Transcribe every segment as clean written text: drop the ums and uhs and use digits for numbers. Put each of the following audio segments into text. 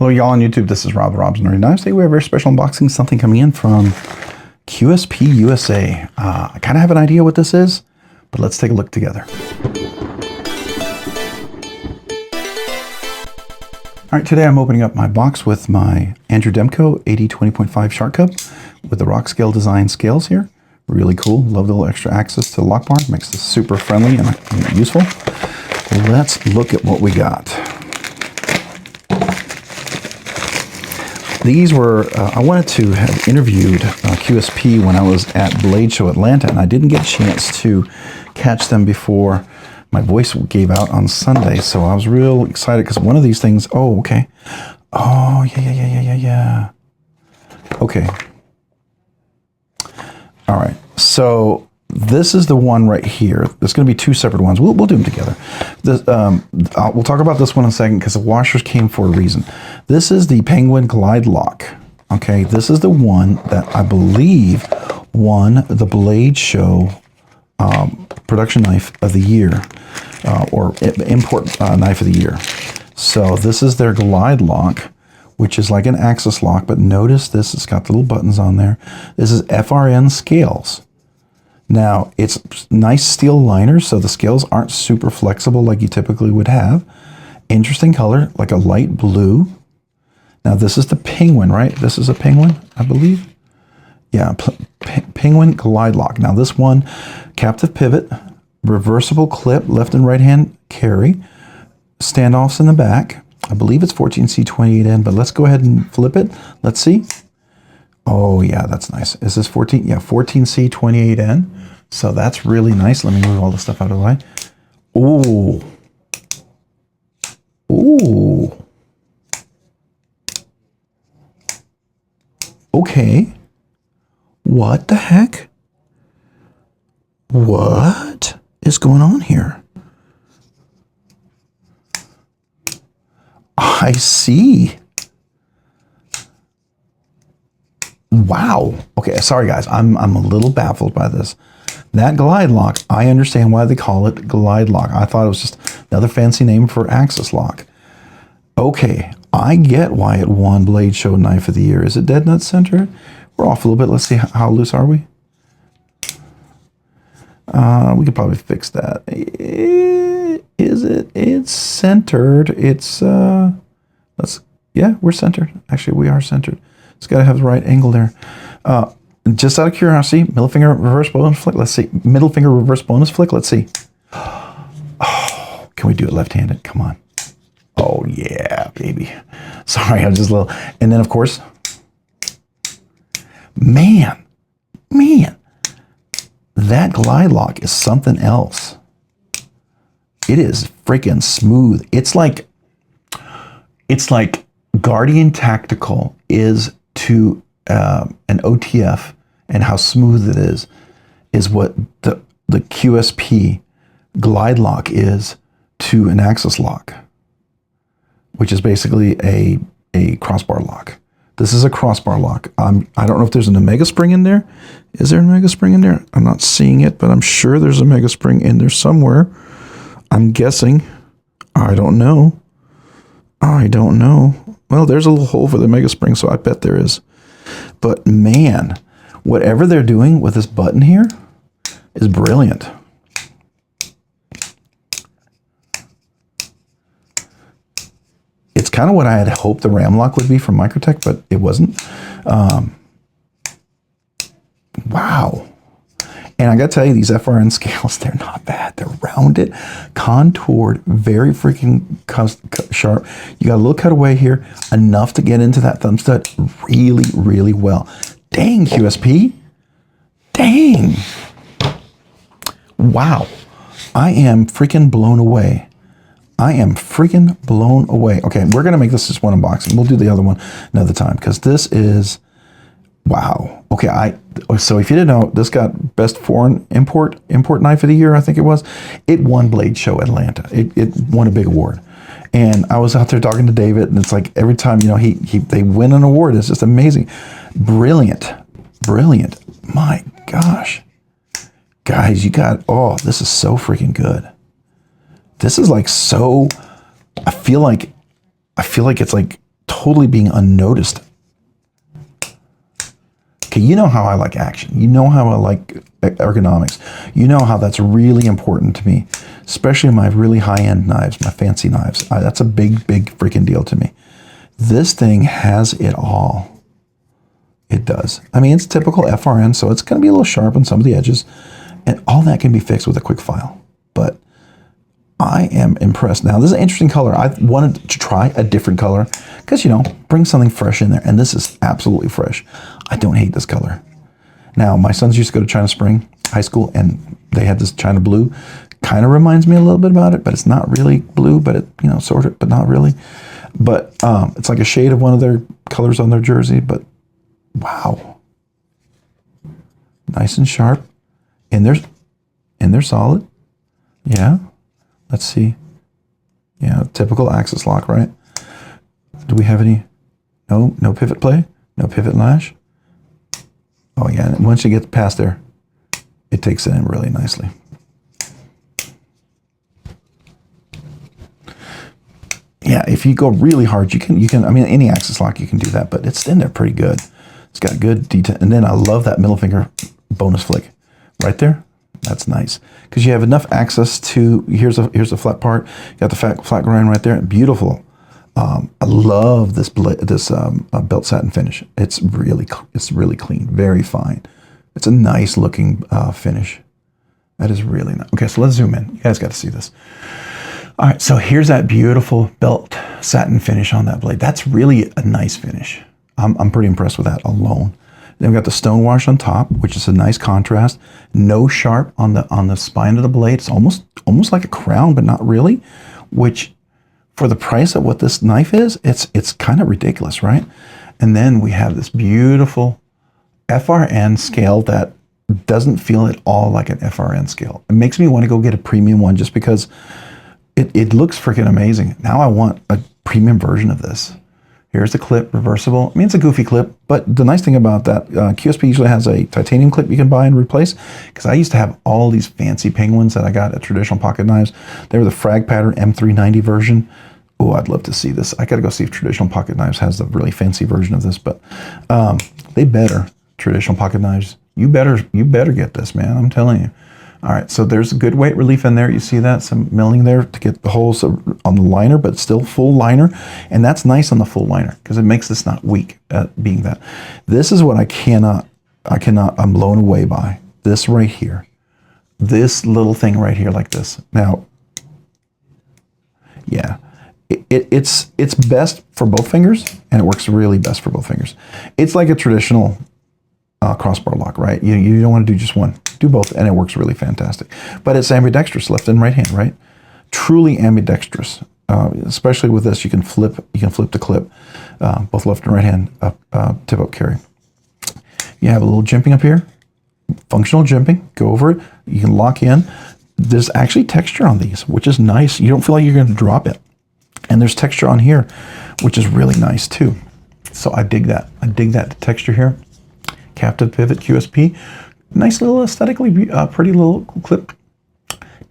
Hello y'all on YouTube, this is Rob, Rob's Nerdy Knives. Today we have a very special unboxing, something coming in from QSP USA. I kind of have an idea what this is, but let's take a look together. All right, today I'm opening up my box with my Andrew Demko 80-20.5 Shark Cup with the Rockscale Design scales here. Really cool, love the little extra access to the lock bar, makes this super friendly and useful. Let's look at what we got. These were, I wanted to have interviewed QSP when I was at Blade Show Atlanta, and I didn't get a chance to catch them before my voice gave out on Sunday, so I was real excited because one of these things, oh, okay. Oh, yeah. Okay. All right, so this is the one right here. There's going to be two separate ones. We'll do them together. This, we'll talk about this one in a second because the washers came for a reason. This is the Penguin Glyde Lock. Okay, this is the one that I believe won the Blade Show Production Knife of the Year or Import Knife of the Year. So this is their Glyde Lock, which is like an axis lock, but notice this, it's got the little buttons on there. This is FRN scales. Now, it's nice steel liners, so the scales aren't super flexible like you typically would have. Interesting color, like a light blue. Now, this is the Penguin, right? This is a Penguin, I believe. Yeah, Penguin Glyde Lock. Now, this one, captive pivot, reversible clip, left and right hand carry, standoffs in the back. I believe it's 14C28N, but let's go ahead and flip it. Let's see. Oh, yeah, that's nice. Is this 14? Yeah, 14C28N. So that's really nice. Let me move all the stuff out of the way. Ooh. Ooh. Okay. What the heck? What is going on here? I see. Wow. Okay, sorry guys, I'm a little baffled by this. That Glyde Lock, I understand why they call it Glyde Lock. I thought it was just another fancy name for axis lock. Okay, I get why it won Blade Show Knife of the Year. Is it dead nut centered? We're off a little bit. Let's see, how loose are we? We could probably fix that. Is it? It's centered. It's, yeah, we're centered. Actually, we are centered. It's got to have the right angle there. Just out of curiosity, middle finger reverse bonus flick. Let's see. Middle finger reverse bonus flick. Let's see. Oh, can we do it left-handed? Come on. Oh, yeah, baby. Sorry, I'm just a little. And then, of course, man, that Glyde Lock is something else. It is freaking smooth. It's like Guardian Tactical is to an OTF, and how smooth it is what the QSP Glyde Lock is to an axis lock, which is basically a crossbar lock. This is a crossbar lock. I don't know if there's an omega spring in there. Is there an omega spring in there? I'm not seeing it, but I'm sure there's an omega spring in there somewhere. I'm guessing. I don't know. Well, there's a little hole for the omega spring, so I bet there is. But man, whatever they're doing with this button here is brilliant. It's kind of what I had hoped the ram lock would be from Microtech, but it wasn't. Wow. And I got to tell you, these FRN scales, they're not bad. They're rounded, contoured, very freaking sharp. You got a little cutaway here, enough to get into that thumb stud really, really well. Dang, QSP. Dang. Wow. I am freaking blown away. Okay, we're going to make this just one unboxing. We'll do the other one another time because this is, wow. Okay, so if you didn't know, this got Best Foreign Import Knife of the Year, I think it was. It won Blade Show Atlanta. It won a big award. And I was out there talking to David, and it's like every time, you know, they win an award, it's just amazing. Brilliant. My gosh. Guys, you got, oh, this is so freaking good. This is like so, I feel like it's like totally being unnoticed. Okay, you know how I like action. You know how I like ergonomics. You know how that's really important to me, especially my really high-end knives, my fancy knives. That's a big, big freaking deal to me. This thing has it all. It does. I mean, it's typical FRN, so it's going to be a little sharp on some of the edges, and all that can be fixed with a quick file. But I am impressed. Now, this is an interesting color. I wanted to try a different color because, you know, bring something fresh in there, and this is absolutely fresh. I don't hate this color. Now, my sons used to go to China Spring High School, and they had this China blue. Kind of reminds me a little bit about it, but it's not really blue, but it, you know, sort of, but not really. But it's like a shade of one of their colors on their jersey, but wow. Nice and sharp. And they're solid. Yeah. Let's see. Yeah, typical axis lock, right? Do we have any? No pivot play? No pivot lash? Oh yeah, and once you get past there, it takes it in really nicely. Yeah, if you go really hard, you can, I mean, any axis lock, you can do that, but it's in there pretty good. It's got good detail. And then I love that middle finger bonus flick right there. That's nice because you have enough access to, here's a flat part. You got the flat grind right there. Beautiful. I love this belt satin finish. It's really clean, very fine. It's a nice looking finish. That is really nice. Okay, so let's zoom in. You guys got to see this. All right, so here's that beautiful belt satin finish on that blade. That's really a nice finish. I'm pretty impressed with that alone. Then we got the stone wash on top, which is a nice contrast. No sharp on the spine of the blade. It's almost like a crown, but not really. Which, for the price of what this knife is, it's kind of ridiculous, right? And then we have this beautiful FRN scale that doesn't feel at all like an FRN scale. It makes me want to go get a premium one just because it looks freaking amazing. Now I want a premium version of this. Here's the clip, reversible. I mean, it's a goofy clip, but the nice thing about that, QSP usually has a titanium clip you can buy and replace, because I used to have all these fancy Penguins that I got at Traditional Pocket Knives. They were the frag pattern M390 version. Oh, I'd love to see this. I got to go see if Traditional Pocket Knives has the really fancy version of this, but they better, Traditional Pocket Knives. You better get this, man. I'm telling you. All right, so there's a good weight relief in there. You see that, some milling there to get the holes on the liner, but still full liner. And that's nice on the full liner because it makes this not weak at being that. This is what I'm blown away by. This right here. This little thing right here like this. Now, yeah, it's best for both fingers, and it works really best for both fingers. It's like a traditional crossbar lock, right? You don't want to do just one. Do both, and it works really fantastic. But it's ambidextrous, left and right hand, right? Truly ambidextrous. Especially with this, you can flip the clip, both left and right hand tip up carry. You have a little jimping up here, functional jimping. Go over it. You can lock in. There's actually texture on these, which is nice. You don't feel like you're going to drop it. And there's texture on here, which is really nice too. So I dig that. I dig that texture here. Captive pivot QSP. Nice little aesthetically pretty little clip.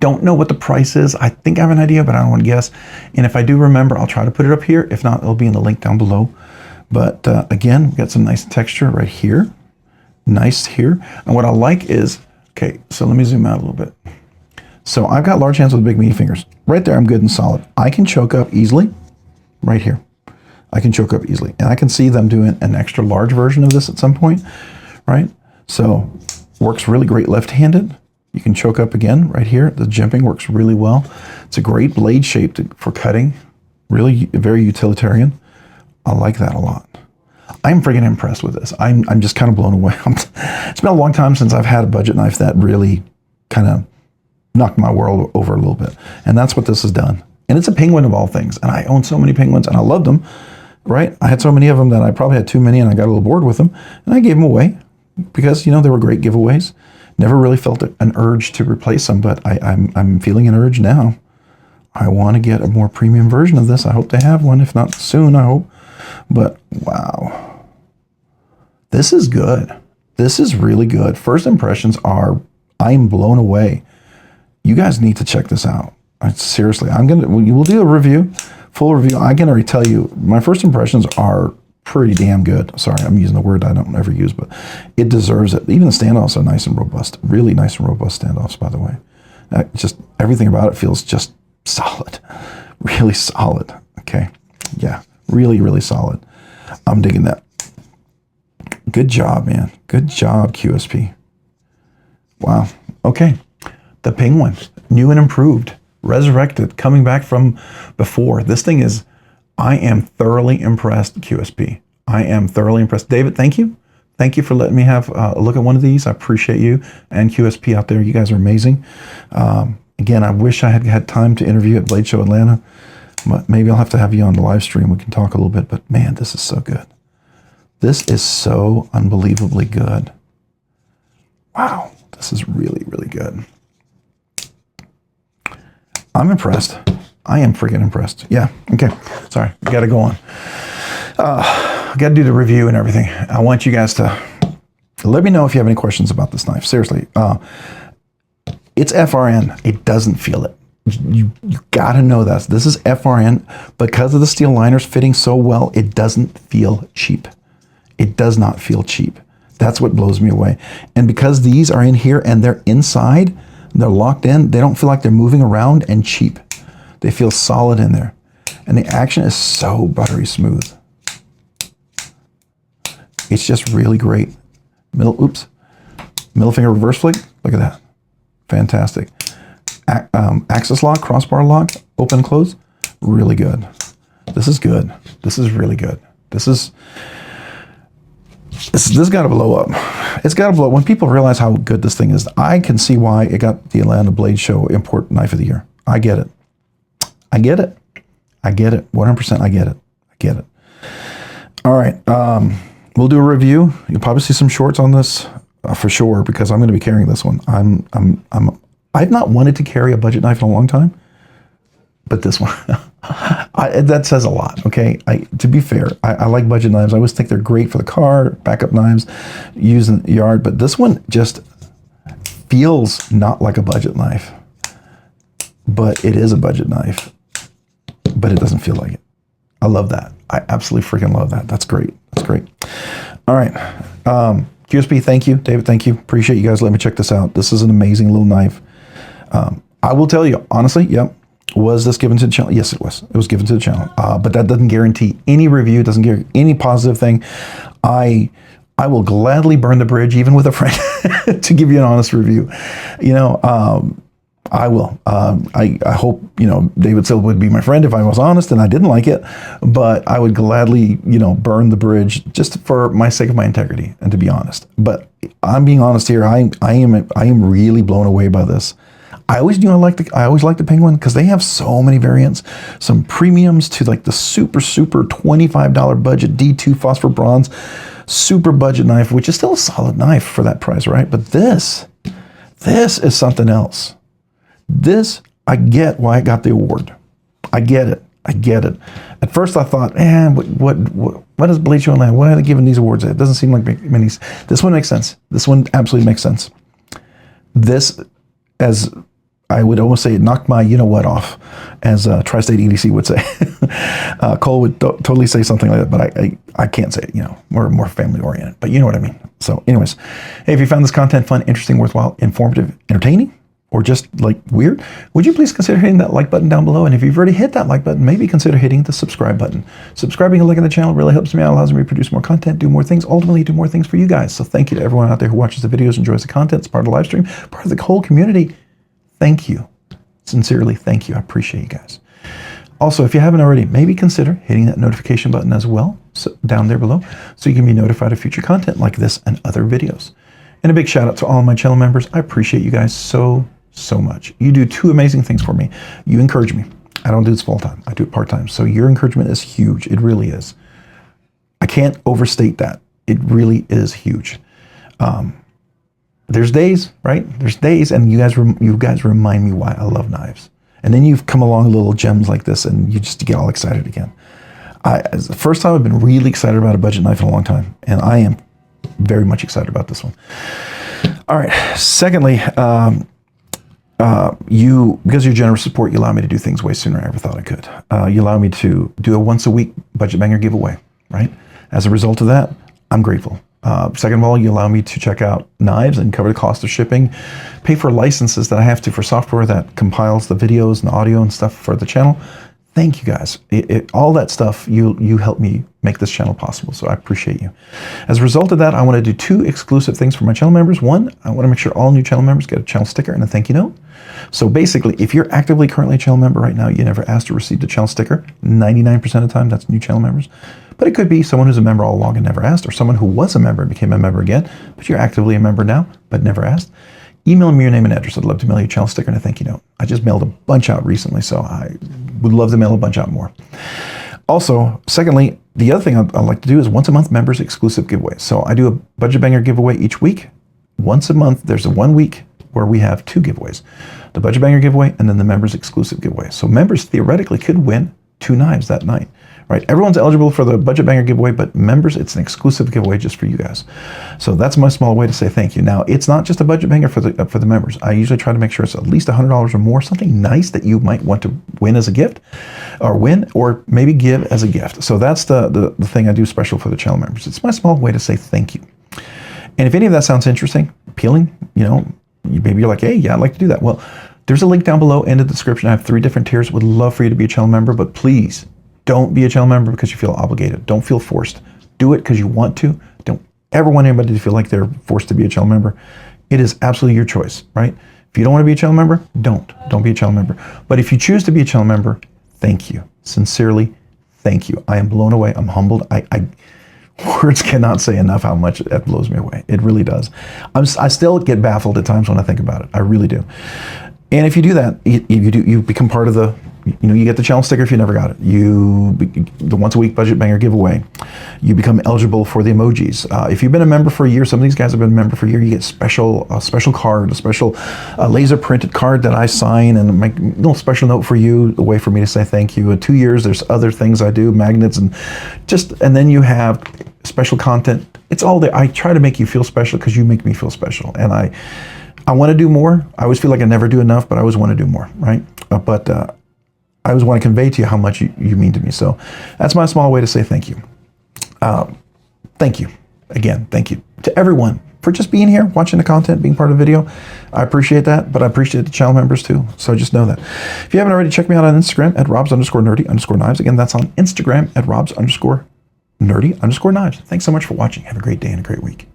Don't know what the price is. I think I have an idea, but I don't want to guess. And if I do remember, I'll try to put it up here. If not, it'll be in the link down below. But again, we got some nice texture right here. Nice here. And what I like is, okay, so let me zoom out a little bit. So I've got large hands with big meaty fingers. Right there, I'm good and solid. I can choke up easily right here. I can choke up easily. And I can see them doing an extra large version of this at some point, right? So works really great left-handed. You can choke up again right here. The jimping works really well. It's a great blade shape for cutting. Really very utilitarian. I like that a lot. I'm freaking impressed with this. I'm just kind of blown away. It's been a long time since I've had a budget knife that really kind of knocked my world over a little bit. And that's what this has done. And it's a Penguin of all things. And I own so many Penguins and I loved them, right? I had so many of them that I probably had too many and I got a little bored with them. And I gave them away because, you know, they were great giveaways. Never really felt an urge to replace them, but I'm feeling an urge now. I want to get a more premium version of this. I hope to have one, if not soon, I hope. But wow, this is good. This is really good. First impressions are, I'm blown away. You guys need to check this out. Seriously, we'll do a review. full review. I can already tell you, my first impressions are pretty damn good. Sorry, I'm using the word I don't ever use, but it deserves it. Even the standoffs are nice and robust. Really nice and robust standoffs, by the way. Just everything about it feels just solid. Really solid. Okay. Yeah. Really, really solid. I'm digging that. Good job, man. Good job, QSP. Wow. Okay. The Penguin, new and improved, resurrected, coming back from before. This thing is, I am thoroughly impressed, QSP. I am thoroughly impressed. David, thank you. Thank you for letting me have a look at one of these. I appreciate you. And QSP out there, you guys are amazing. Again, I wish I had had time to interview at Blade Show Atlanta. But maybe I'll have to have you on the live stream. We can talk a little bit. But man, this is so good. This is so unbelievably good. Wow. This is really, really good. I'm impressed. I am freaking impressed. Yeah. Okay. Sorry. We got to go on. I got to do the review and everything. I want you guys to let me know if you have any questions about this knife. Seriously. It's FRN. It doesn't feel it. You got to know that. This is FRN. Because of the steel liners fitting so well, it doesn't feel cheap. It does not feel cheap. That's what blows me away. And because these are in here and they're inside, they're locked in, they don't feel like they're moving around and cheap. They feel solid in there. And the action is so buttery smooth. It's just really great. Middle finger reverse flick. Look at that. Fantastic. Axis lock, crossbar lock, open, close. Really good. This is good. This is really good. This got to blow up. It's got to blow up. When people realize how good this thing is, I can see why it got the Atlanta Blade Show Import Knife of the Year. I get it. I get it. I get it. 100% I get it. I get it. All right. We'll do a review. You'll probably see some shorts on this for sure, because I'm going to be carrying this one. I've not wanted to carry a budget knife in a long time, but this one, that says a lot, okay? To be fair, I like budget knives. I always think they're great for the car, backup knives, used in the yard, but this one just feels not like a budget knife, but it is a budget knife, but it doesn't feel like it. I love that. I absolutely freaking love that. That's great. That's great. All right. QSP, thank you. David, thank you. Appreciate you guys letting me check this out. This is an amazing little knife. I will tell you, honestly, yep. Was this given to the channel? Yes, it was. It was given to the channel. But that doesn't guarantee any review, doesn't guarantee any positive thing. I will gladly burn the bridge, even with a friend, to give you an honest review. You know, I will. I hope, you know, David Silva would be my friend if I was honest and I didn't like it. But I would gladly, you know, burn the bridge just for my sake of my integrity and to be honest. But I'm being honest here. I am really blown away by this. I always knew I always liked the Penguin because they have so many variants, some premiums to like the super $25 budget D2 phosphor bronze super budget knife, which is still a solid knife for that price, right? But this is something else. This, I get why it got the award. I get it. I get it. At first I thought, man, what is Blade Show Atlanta? Why are they giving these awards? It doesn't seem like many. This one makes sense. This one absolutely makes sense. This, as I would almost say, it knocked my you-know-what off, as Tri-State EDC would say. Cole would totally say something like that, but I can't say it, you know, we're more family-oriented, but you know what I mean. So anyways, hey, if you found this content fun, interesting, worthwhile, informative, entertaining, or just like weird, would you please consider hitting that like button down below? And if you've already hit that like button, maybe consider hitting the subscribe button. Subscribing and liking the channel really helps me out, allows me to produce more content, do more things, ultimately do more things for you guys. So thank you to everyone out there who watches the videos, enjoys the content, is part of the live stream, part of the whole community. Thank you. Sincerely, thank you. I appreciate you guys. Also, if you haven't already, maybe consider hitting that notification button as well, so down there below, so you can be notified of future content like this and other videos. And a big shout out to all of my channel members. I appreciate you guys so much. You do two amazing things for me. You encourage me. I don't do this full time. I do it part time. So your encouragement is huge. It really is. I can't overstate that. It really is huge. There's days, right? There's days, and you guys remind me why I love knives. And then you've come along little gems like this, and you just get all excited again. It's the first time I've been really excited about a budget knife in a long time, and I am very much excited about this one. All right. Secondly, Because of your generous support, you allow me to do things way sooner than I ever thought I could. You allow me to do a once a week budget banger giveaway, right? As a result of that, I'm grateful. Second of all, you allow me to check out knives and cover the cost of shipping, pay for licenses that I have to for software that compiles the videos and the audio and stuff for the channel. Thank you guys. All that stuff, you help me make this channel possible, so I appreciate you. As a result of that, I want to do 2 exclusive things for my channel members. One, I want to make sure all new channel members get a channel sticker and a thank you note. So basically, if you're actively currently a channel member right now, you never asked or received a channel sticker, 99% of the time, that's new channel members. But it could be someone who's a member all along and never asked, or someone who was a member and became a member again, but you're actively a member now, but never asked. Email me your name and address. I'd love to mail you a channel sticker and a thank you note. I just mailed a bunch out recently, so I would love to mail a bunch out more. Also, secondly, the other thing I'd like to do is once a month members exclusive giveaway. So I do a budget banger giveaway each week. Once a month, there's a 1 week where we have 2 giveaways. The budget banger giveaway and then the members exclusive giveaway. So members theoretically could win 2 knives that night. Right, everyone's eligible for the budget banger giveaway, but members, it's an exclusive giveaway just for you guys. So that's my small way to say thank you. Now, it's not just a budget banger for the members. I usually try to make sure it's at least $100 or more, something nice that you might want to win as a gift, or maybe give as a gift. So that's the thing I do special for the channel members. It's my small way to say thank you. And if any of that sounds interesting, appealing, maybe you're like, hey, yeah, I'd like to do that. Well, there's a link down below in the description. I have 3 different tiers. Would love for you to be a channel member, but please, don't be a channel member because you feel obligated. Don't feel forced. Do it because you want to. Don't ever want anybody to feel like they're forced to be a channel member. It is absolutely your choice, right? If you don't want to be a channel member, don't be a channel member. But if you choose to be a channel member, thank you. Sincerely, thank you. I am blown away. I'm humbled. Words cannot say enough how much that blows me away. It really does. I still get baffled at times when I think about it. I really do. And if you do that, you become part of the, you get the channel sticker if you never got it. The once a week budget banger giveaway. You become eligible for the emojis. If you've been a member for a year, some of these guys have been a member for a year, you get a special card, a special laser printed card that I sign and make a little special note for you, a way for me to say thank you. In 2 years, there's other things I do, magnets and then you have special content. It's all there. I try to make you feel special because you make me feel special. And I want to do more. I always feel like I never do enough, but I always want to do more, right? I always want to convey to you how much you mean to me. So that's my small way to say thank you. Thank you. Again, thank you to everyone for just being here, watching the content, being part of the video. I appreciate that, but I appreciate the channel members too. So just know that. If you haven't already, check me out on Instagram at robs_nerdy_knives. Again, that's on Instagram at robs_nerdy_knives. Thanks so much for watching. Have a great day and a great week.